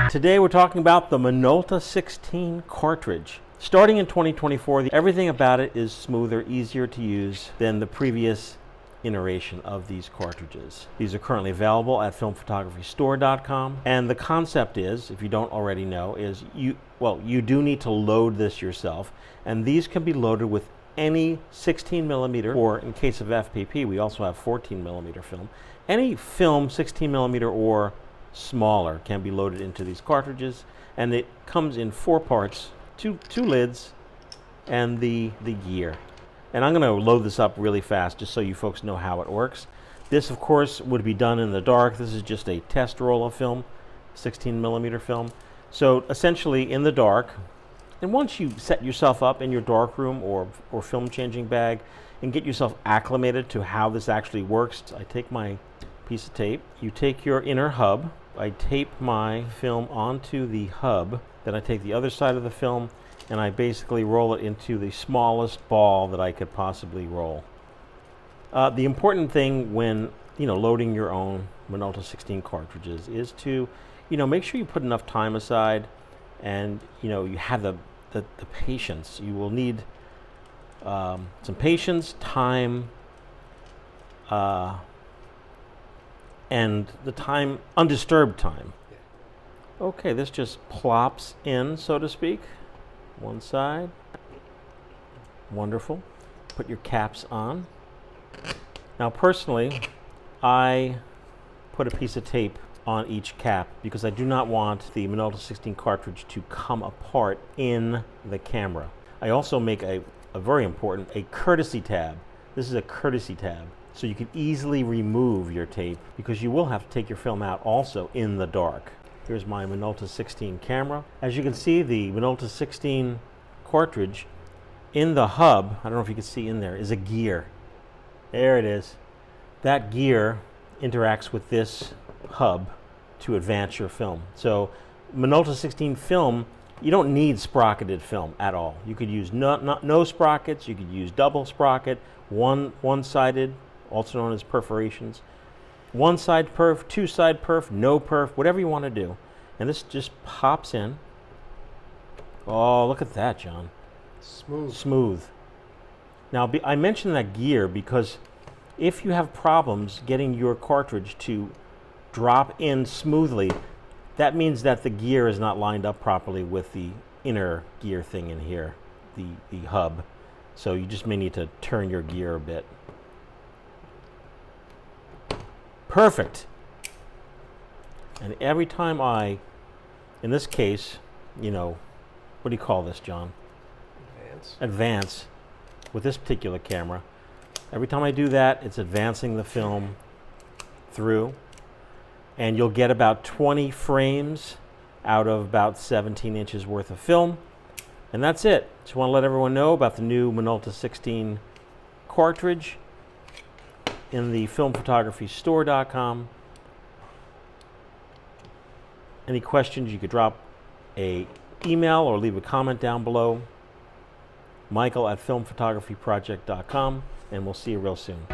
Today we're talking about the Minolta 16 cartridge. Starting in 2024, everything about it is smoother, easier to use than the previous iteration of these cartridges. These are currently available at filmphotographystore.com, and the concept is, if you don't already know, is you do need to load this yourself, and these can be loaded with any 16 millimeter, or in case of FPP, we also have 14 millimeter film. Any film 16 millimeter or smaller can be loaded into these cartridges, and it comes in 4 parts, two lids, and the gear. And I'm going to load this up really fast just so you folks know how it works. This, of course, would be done in the dark. This is just a test roll of film, 16 millimeter film. So essentially in the dark, and once you set yourself up in your dark room or film changing bag and get yourself acclimated to how this actually works, I take my piece of tape. You take your inner hub. I tape my film onto the hub. Then I take the other side of the film and I basically roll it into the smallest ball that I could possibly roll. The important thing when loading your own Minolta 16 cartridges is to make sure you put enough time aside, and you have the patience. You will need some patience, time, and the time, undisturbed time. Okay, this just plops in, so to speak. One side. Wonderful. Put your caps on. Now personally, I put a piece of tape on each cap because I do not want the Minolta 16 cartridge to come apart in the camera. I also make a very important, a courtesy tab. This is a courtesy tab, so you can easily remove your tape because you will have to take your film out also in the dark. Here's my Minolta 16 camera. As you can see, the Minolta 16 cartridge, in the hub, I don't know if you can see in there, is a gear. There it is. That gear interacts with this hub to advance your film. So Minolta 16 film, you don't need sprocketed film at all. You could use no sprockets, you could use double sprocket, one-sided, also known as perforations. One side perf, two side perf, no perf, whatever you want to do. And this just pops in. Oh, look at that, John. Smooth. Now, I mentioned that gear because if you have problems getting your cartridge to drop in smoothly, that means that the gear is not lined up properly with the inner gear thing in here, the hub. So you just may need to turn your gear a bit. Perfect. And every time in this case, what do you call this, John? Advance with this particular camera. Every time I do that, it's advancing the film through, and you'll get about 20 frames out of about 17 inches worth of film, and that's it. Just want to let everyone know about the new Minolta 16 cartridge in the filmphotographystore.com. Any questions, you could drop an email or leave a comment down below. Michael at filmphotographyproject.com, and we'll see you real soon.